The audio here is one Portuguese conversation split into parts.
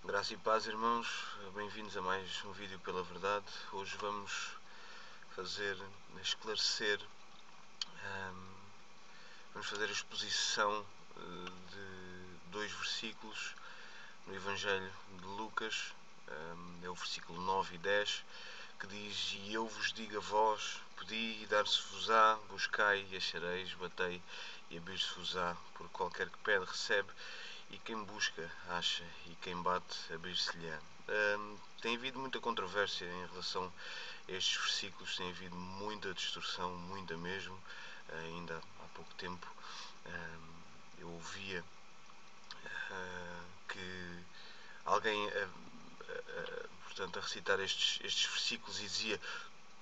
Graça e paz, irmãos, bem-vindos a mais um vídeo pela verdade. Hoje vamos esclarecer, vamos fazer a exposição de dois versículos no Evangelho de Lucas, é o versículo 9 e 10, que diz: E eu vos digo a vós, pedi e dar-se-vos-á, buscai e achareis, batei e abrir-se-vos-á, por qualquer que pede recebe, e quem busca acha, e quem bate abrir-se-lhe-á. Tem havido muita controvérsia em relação a estes versículos, tem havido muita distorção, muita mesmo. Ainda há pouco tempo eu ouvia que alguém portanto, a recitar estes versículos e dizia: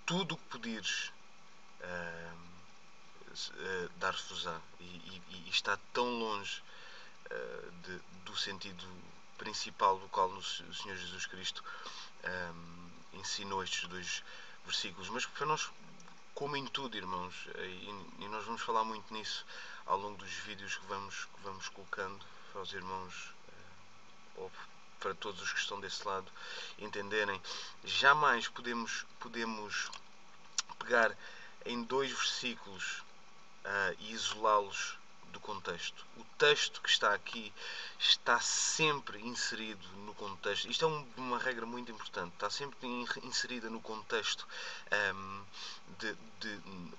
tudo o que pedires dar-se-vos-á, e está tão longe do sentido principal do qual o Senhor Jesus Cristo ensinou estes dois versículos. Mas para nós, como em tudo, irmãos, e nós vamos falar muito nisso ao longo dos vídeos que vamos colocando para os irmãos, ou para todos os que estão desse lado entenderem, jamais podemos pegar em dois versículos e isolá-los do contexto. O texto que está aqui está sempre inserido no contexto. Isto é uma regra muito importante. Está sempre inserida no contexto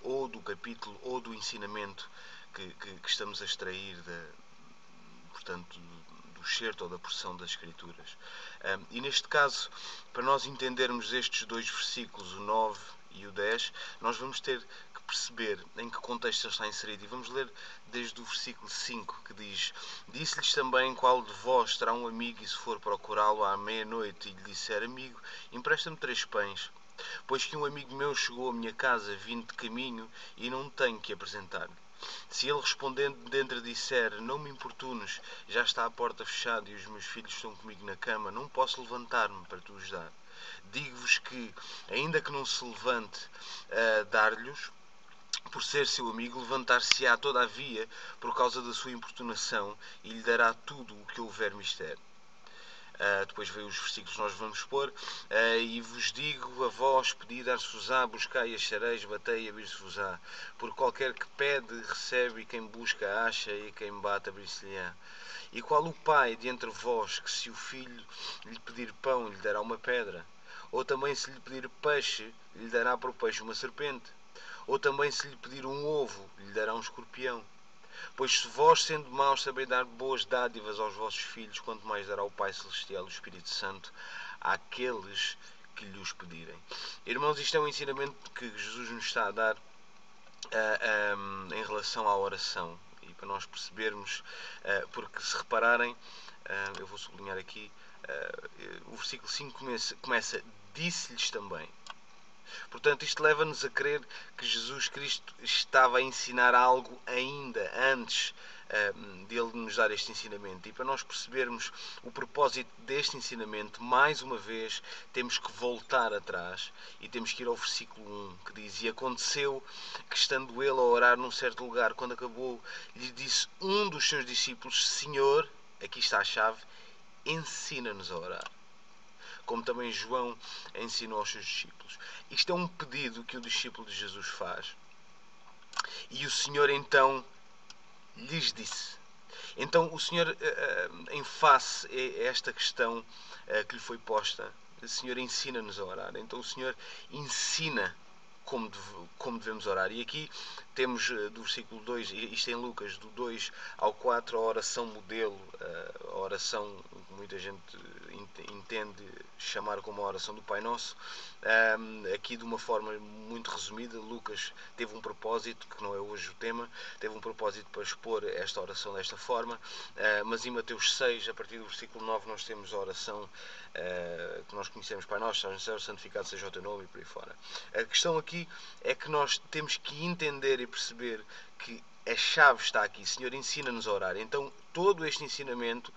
ou do capítulo ou do ensinamento que estamos a extrair portanto, do excerto ou da porção das Escrituras. E neste caso, para nós entendermos estes dois versículos, o 9 e o 10, nós vamos ter que perceber em que contexto ele está inserido. E vamos ler desde o versículo 5, que diz: Disse-lhes também qual de vós terá um amigo, e se for procurá-lo à meia-noite e lhe disser: Amigo, empresta-me 3 pães, pois que um amigo meu chegou à minha casa vindo de caminho e não tenho que apresentar-lhe. Se ele respondendo dentro disser: Não me importunes, já está a porta fechada e os meus filhos estão comigo na cama, não posso levantar-me para te os dar. Digo-vos que, ainda que não se levante a dar-lhes, por ser seu amigo, levantar-se-á todavia por causa da sua importunação e lhe dará tudo o que houver mister. Depois veio os versículos que nós vamos pôr. E vos digo a vós, pedi, dar-se-vos-á, buscai, achareis, batei, abrir-se-vos-á. Por qualquer que pede, recebe, e quem busca, acha, e quem bate, abrir-se-lhe-á. E qual o pai de entre vós que, se o filho lhe pedir pão, lhe dará uma pedra? Ou também, se lhe pedir peixe, lhe dará por peixe uma serpente? Ou também, se lhe pedir um ovo, lhe dará um escorpião? Pois se vós, sendo maus, sabeis dar boas dádivas aos vossos filhos, quanto mais dará o Pai Celestial, o Espírito Santo, àqueles que lhe os pedirem. Irmãos, isto é um ensinamento que Jesus nos está a dar em relação à oração. E para nós percebermos, porque se repararem, eu vou sublinhar aqui, o versículo 5 começa: disse-lhes também. Portanto, isto leva-nos a crer que Jesus Cristo estava a ensinar algo ainda antes dele nos dar este ensinamento. E para nós percebermos o propósito deste ensinamento, mais uma vez, temos que voltar atrás e temos que ir ao versículo 1, que diz: E aconteceu que, estando ele a orar num certo lugar, quando acabou, lhe disse um dos seus discípulos: Senhor, aqui está a chave, ensina-nos a orar, como também João ensinou aos seus discípulos. Isto é um pedido que o discípulo de Jesus faz. E o Senhor então lhes disse. Então o Senhor, em face a esta questão que lhe foi posta, o Senhor ensina-nos a orar. Então o Senhor ensina como devemos orar. E aqui temos do versículo 2, isto em Lucas, do 2 ao 4, a oração modelo, a oração que muita gente entende chamar como a oração do Pai Nosso. Aqui de uma forma muito resumida, Lucas teve um propósito, que não é hoje o tema, teve um propósito para expor esta oração desta forma, mas em Mateus 6, a partir do versículo 9, nós temos a oração que nós conhecemos: Pai Nosso, estás no céu, santificado seja o teu nome, e por aí fora. A questão aqui é que nós temos que entender e perceber que a chave está aqui. O Senhor ensina-nos a orar. Então, todo este ensinamento,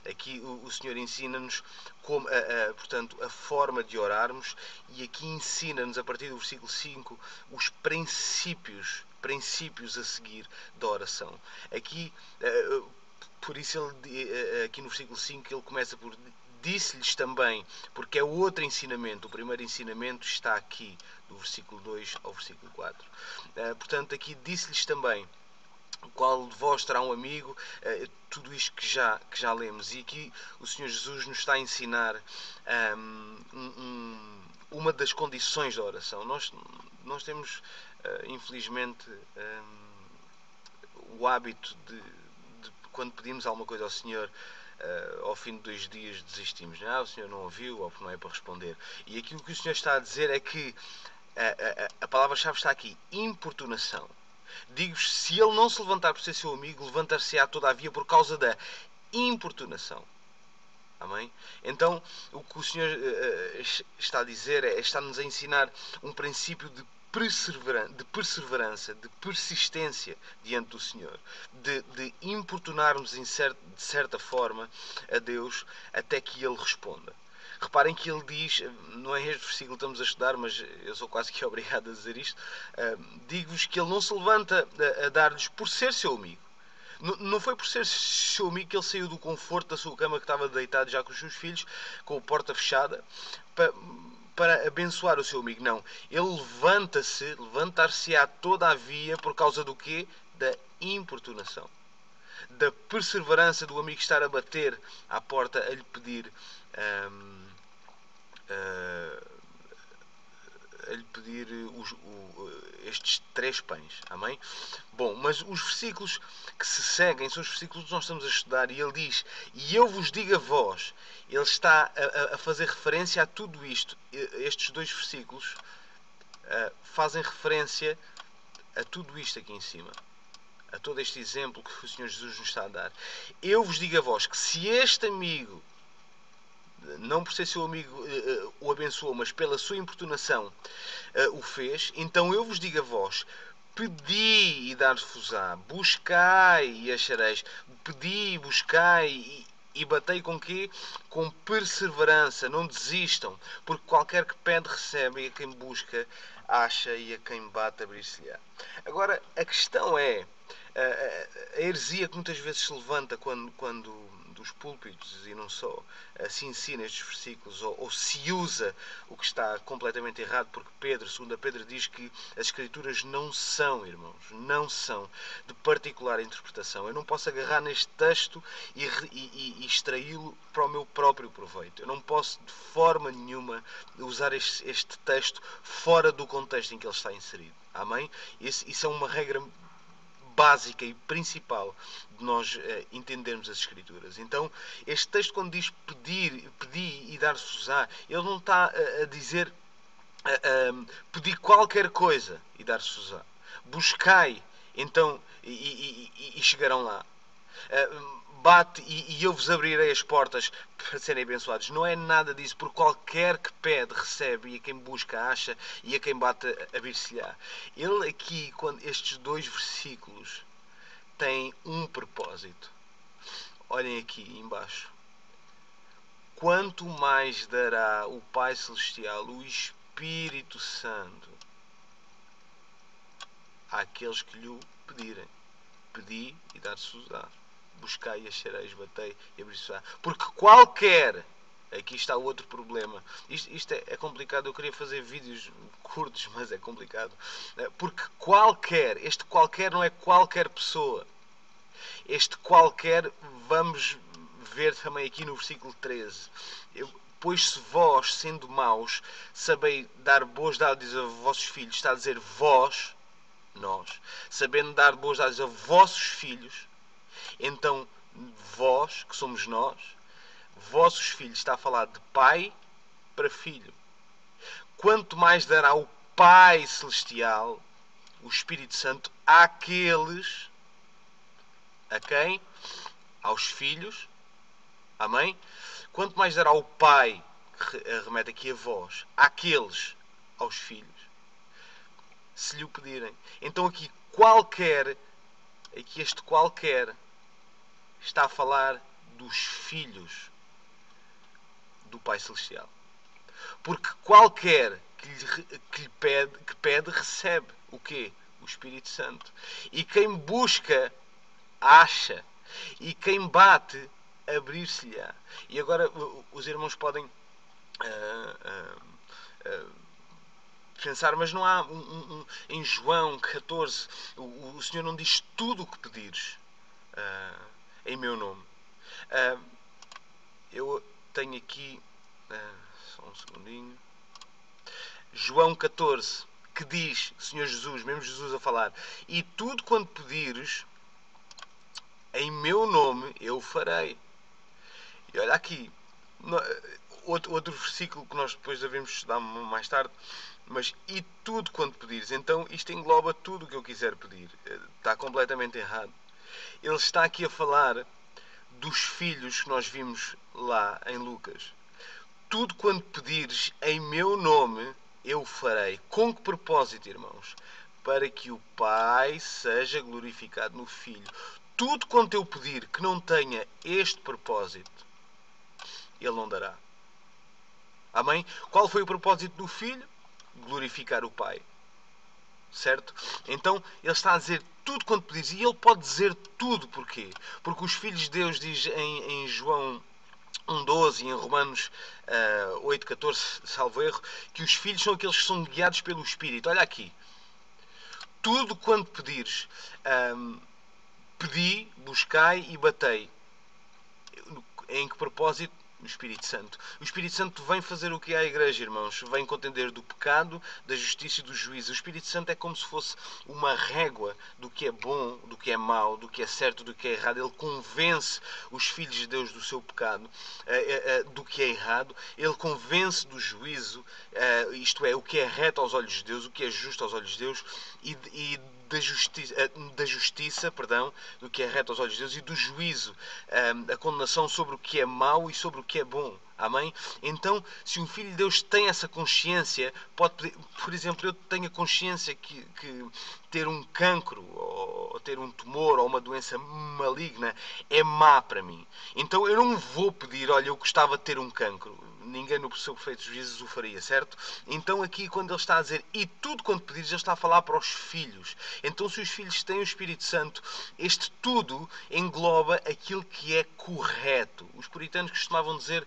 aqui o Senhor ensina-nos como, portanto, a forma de orarmos, e aqui ensina-nos, a partir do versículo 5, os princípios a seguir da oração. Aqui, por isso, aqui no versículo 5, ele começa por disse-lhes também, porque é outro ensinamento. O primeiro ensinamento está aqui, do versículo 2 ao versículo 4. Portanto, aqui disse-lhes também: qual de vós terá um amigo? Tudo isto que já lemos. E aqui o Senhor Jesus nos está a ensinar uma das condições da oração. Nós temos, infelizmente, o hábito de quando pedimos alguma coisa ao Senhor, ao fim de 2 dias desistimos. Não, o Senhor não ouviu, ou não é para responder. E aquilo que o Senhor está a dizer é que a palavra-chave está aqui: importunação. Digo-vos, se ele não se levantar por ser seu amigo, levantar-se-á todavia por causa da importunação. Amém? Então, o que o Senhor está a dizer está-nos a ensinar um princípio de perseverança, de persistência diante do Senhor, de importunarmos de certa forma a Deus até que Ele responda. Reparem que ele diz, não é este versículo que estamos a estudar, mas eu sou quase que obrigado a dizer isto, digo-vos que ele não se levanta a dar-lhes por ser seu amigo. Não foi por ser seu amigo que ele saiu do conforto da sua cama, que estava deitado já com os seus filhos, com a porta fechada, para abençoar o seu amigo. Não. Ele levantar-se-á todavia por causa do quê? Da importunação. Da perseverança do amigo estar a bater à porta, a lhe pedir estes 3 pães. Amém? Bom, mas os versículos que se seguem são os versículos que nós estamos a estudar, e ele diz: e eu vos digo a vós. Ele está a fazer referência a tudo isto. Estes 2 versículos fazem referência a tudo isto aqui em cima, a todo este exemplo que o Senhor Jesus nos está a dar. Eu vos digo a vós que se este amigo, não por ser seu amigo, o abençoou, mas pela sua importunação o fez, então eu vos digo a vós: pedi e dar-vos-á, buscai e achareis. Pedi, buscai e batei com quê? Com perseverança. Não desistam, porque qualquer que pede recebe, e a quem busca acha, e a quem bate abrir-se-lhe-á. Agora, a questão é a heresia que muitas vezes se levanta quando dos púlpitos, e não só, se ensina estes versículos, ou se usa o que está completamente errado, porque Pedro, 2 Pedro, diz que as Escrituras não são, irmãos, não são de particular interpretação. Eu não posso agarrar neste texto e extraí-lo para o meu próprio proveito. Eu não posso de forma nenhuma usar este texto fora do contexto em que ele está inserido. Amém? Isso é uma regra básica e principal de nós entendermos as Escrituras. Então, este texto, quando diz pedi e dar-se-vos-á, ele não está a dizer pedir qualquer coisa e dar-se-vos-á. Buscai, então, e chegarão lá. Bate e eu vos abrirei as portas para serem abençoados. Não é nada disso, porque qualquer que pede recebe, e a quem busca acha, e a quem bate abrir-se-lhe-á. Ele aqui, estes 2 versículos têm um propósito. Olhem aqui embaixo: quanto mais dará o Pai Celestial, o Espírito Santo, àqueles que lhe pedirem. Pedi e dar-se-vos-á. Buscai e achareis, batei e abrir-se-á. Porque qualquer... Aqui está o outro problema. Isto é complicado. Eu queria fazer vídeos curtos, mas é complicado. Porque qualquer... Este qualquer não é qualquer pessoa. Este qualquer, vamos ver também aqui no versículo 13. Pois se vós, sendo maus, sabeis dar boas dádivas a vossos filhos, está a dizer vós, nós, sabendo dar boas dádivas a vossos filhos, então vós, que somos nós, vossos filhos, está a falar de pai para filho. Quanto mais dará o Pai Celestial, o Espírito Santo, àqueles, a quem? Aos filhos. Amém? Quanto mais dará o Pai, que remete aqui a vós, àqueles, aos filhos, se lhe o pedirem. Então aqui qualquer, aqui este qualquer, está a falar dos filhos do Pai Celestial. Porque qualquer que pede, recebe o quê? O Espírito Santo. E quem busca, acha. E quem bate, abrir-se-lhe-á. E agora os irmãos podem pensar, mas não há em João 14, o Senhor não diz tudo o que pedires em meu nome. Eu tenho aqui só um segundinho. João 14, que diz, Senhor Jesus, mesmo Jesus a falar, e tudo quanto pedires em meu nome eu farei. E olha aqui, outro versículo que nós depois devemos estudar mais tarde, mas e tudo quanto pedires. Então isto engloba tudo o que eu quiser pedir. Está completamente errado. Ele está aqui a falar dos filhos que nós vimos lá em Lucas. Tudo quanto pedires em meu nome eu farei. Com que propósito, irmãos? Para que o Pai seja glorificado no Filho. Tudo quanto eu pedir que não tenha este propósito, Ele não dará. Amém? Qual foi o propósito do Filho? Glorificar o Pai. Certo? Então, Ele está a dizer tudo quanto pedires. E Ele pode dizer tudo. Porquê? Porque os filhos de Deus, diz em João 1,12 e em Romanos 8,14, salvo erro, que os filhos são aqueles que são guiados pelo Espírito. Olha aqui. Tudo quanto pedires, pedi, buscai e batei. Em que propósito? O Espírito Santo. O Espírito Santo vem fazer o que é a Igreja, irmãos. Vem contender do pecado, da justiça e do juízo. O Espírito Santo é como se fosse uma régua do que é bom, do que é mau, do que é certo, do que é errado. Ele convence os filhos de Deus do seu pecado, do que é errado. Ele convence do juízo, isto é, o que é reto aos olhos de Deus, o que é justo aos olhos de Deus, e da justiça, perdão, do que é reto aos olhos de Deus, e do juízo, a condenação sobre o que é mau e sobre o que é bom. Amém? Então, se um filho de Deus tem essa consciência, pode pedir, por exemplo, eu tenho a consciência que ter um cancro, ou ter um tumor, ou uma doença maligna, é má para mim. Então eu não vou pedir, olha, eu gostava de ter um cancro. Ninguém no seu perfeito juízo o faria, certo? Então aqui, quando ele está a dizer e tudo quanto pedires, ele está a falar para os filhos. Então, se os filhos têm o Espírito Santo, este tudo engloba aquilo que é correto. Os puritanos costumavam dizer,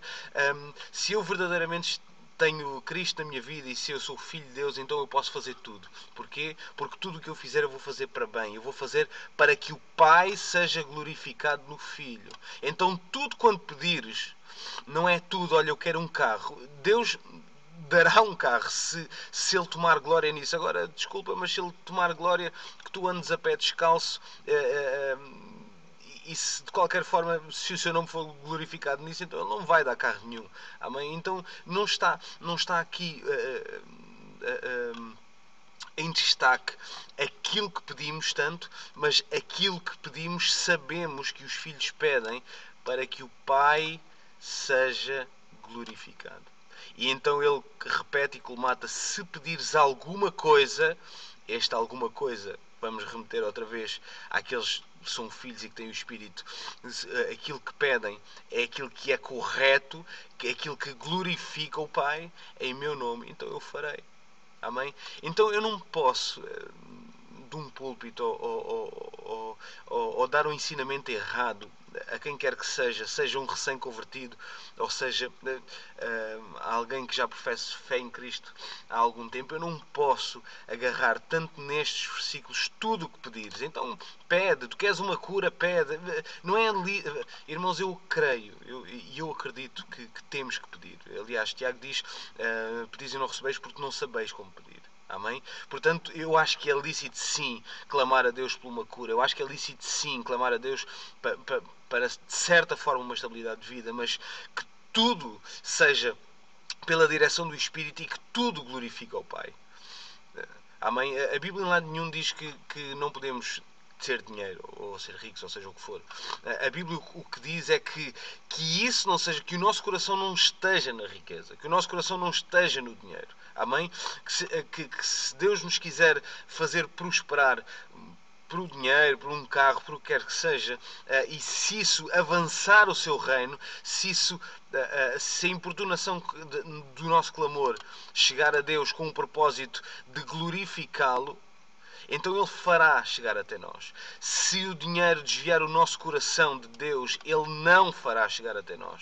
se eu verdadeiramente tenho Cristo na minha vida e se eu sou filho de Deus, então eu posso fazer tudo. Porquê? Porque tudo o que eu fizer eu vou fazer para bem. Eu vou fazer para que o Pai seja glorificado no Filho. Então, tudo quanto pedires, não é tudo, olha, eu quero um carro. Deus dará um carro se Ele tomar glória nisso. Agora, desculpa, mas se Ele tomar glória que tu andes a pé descalço, e se de qualquer forma, se o seu nome for glorificado nisso, então Ele não vai dar carro nenhum. Amém? Então não está aqui em destaque aquilo que pedimos tanto, mas aquilo que pedimos sabemos que os filhos pedem para que o Pai seja glorificado. E então ele repete e colmata, se pedires alguma coisa, esta alguma coisa, vamos remeter outra vez àqueles que são filhos e que têm o Espírito, aquilo que pedem é aquilo que é correto, que é aquilo que glorifica o Pai, em meu nome, então eu farei. Amém? Então eu não posso de um púlpito ou dar um ensinamento errado a quem quer que seja um recém-convertido, ou seja alguém que já professa fé em Cristo há algum tempo. Eu não posso agarrar tanto nestes versículos tudo o que pedires. Então pede, tu queres uma cura, pede. Não é irmãos, eu creio e eu acredito que temos que pedir. Aliás, Tiago diz, pedis e não recebeis porque não sabeis como pedir. Amém? Portanto, eu acho que é lícito sim clamar a Deus por uma cura. Eu acho que é lícito sim clamar a Deus para de certa forma uma estabilidade de vida, mas que tudo seja pela direção do Espírito e que tudo glorifique ao Pai. Amém? A Bíblia em lado nenhum diz que não podemos ter dinheiro ou ser ricos, ou seja o que for. A Bíblia o que diz é que isso não seja, que o nosso coração não esteja na riqueza, que o nosso coração não esteja no dinheiro. Amém? Que se Deus nos quiser fazer prosperar por um dinheiro, por um carro, por o que quer que seja, e se isso avançar o seu reino, se a importunação do nosso clamor chegar a Deus com o propósito de glorificá-lo, então Ele fará chegar até nós. Se o dinheiro desviar o nosso coração de Deus, Ele não fará chegar até nós.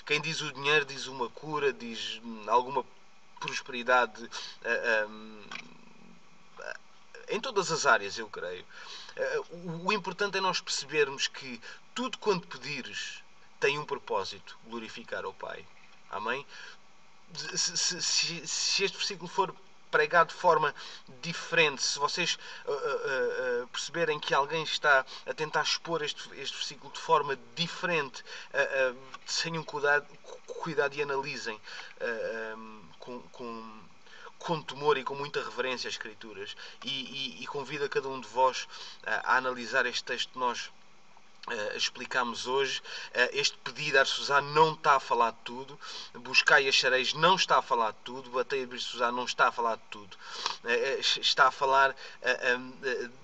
Quem diz o dinheiro diz uma cura, diz alguma prosperidade em todas as áreas, eu creio. O importante é nós percebermos que tudo quanto pedires tem um propósito: glorificar ao Pai. Amém? Se este versículo for pregado de forma diferente, se vocês perceberem que alguém está a tentar expor este versículo de forma diferente, tenham cuidado e analisem com temor e com muita reverência as Escrituras, e convido a cada um de vós a analisar este texto que nós explicámos hoje. Este pedido a Arsuzá não está a falar de tudo, buscai e achareis não está a falar de tudo, batei a Arsuzá não está a falar de tudo, está a falar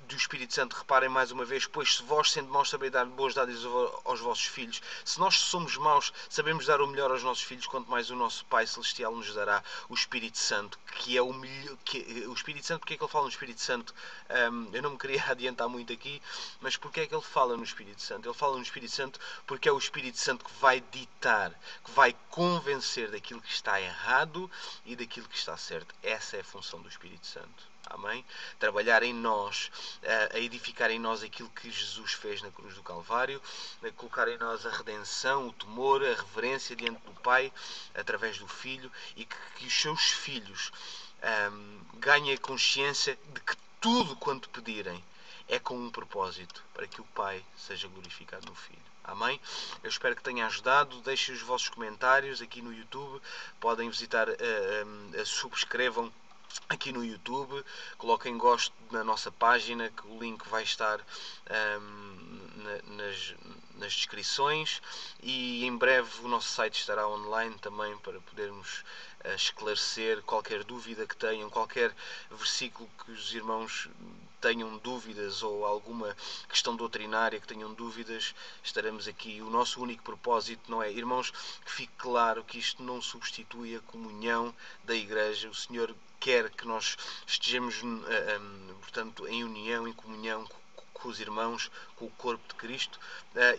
do Espírito Santo. Reparem mais uma vez: pois se vós, sendo maus, sabeis dar boas dádivas aos vossos filhos, se nós somos maus, sabemos dar o melhor aos nossos filhos, quanto mais o nosso Pai Celestial nos dará o Espírito Santo, que é o melhor. O Espírito Santo, porque é que ele fala no Espírito Santo? Eu não me queria adiantar muito aqui, mas porque é que ele fala no Espírito Santo? Ele fala no Espírito Santo porque é o Espírito Santo que vai ditar, que vai convencer daquilo que está errado e daquilo que está certo. Essa é a função do Espírito Santo. Amém? Trabalhar em nós, a edificar em nós aquilo que Jesus fez na cruz do Calvário, a colocar em nós a redenção, o temor, a reverência diante do Pai, através do Filho, e que os seus filhos ganhem a consciência de que tudo quanto pedirem é com um propósito: para que o Pai seja glorificado no Filho. Amém? Eu espero que tenha ajudado. Deixem os vossos comentários aqui no YouTube. Podem visitar, subscrevam aqui no YouTube, coloquem gosto na nossa página, que o link vai estar nas descrições, e em breve o nosso site estará online também, para podermos esclarecer qualquer dúvida que tenham, qualquer versículo que os irmãos tenham dúvidas, ou alguma questão doutrinária que tenham dúvidas. Estaremos aqui. O nosso único propósito não é, irmãos, que fique claro que isto não substitui a comunhão da Igreja. O Senhor quer que nós estejamos, portanto, em união, em comunhão com os irmãos, com o corpo de Cristo.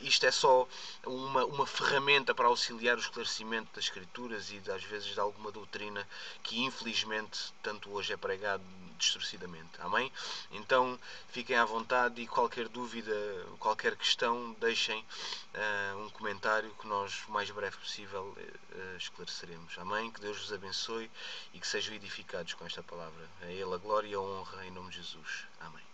Isto é só uma ferramenta para auxiliar o esclarecimento das Escrituras e, às vezes, de alguma doutrina que, infelizmente, tanto hoje é pregado distorcidamente. Amém? Então, fiquem à vontade, e qualquer dúvida, qualquer questão, deixem um comentário que nós, o mais breve possível, esclareceremos. Amém? Que Deus vos abençoe e que sejam edificados com esta palavra. A Ele a glória e a honra, em nome de Jesus. Amém.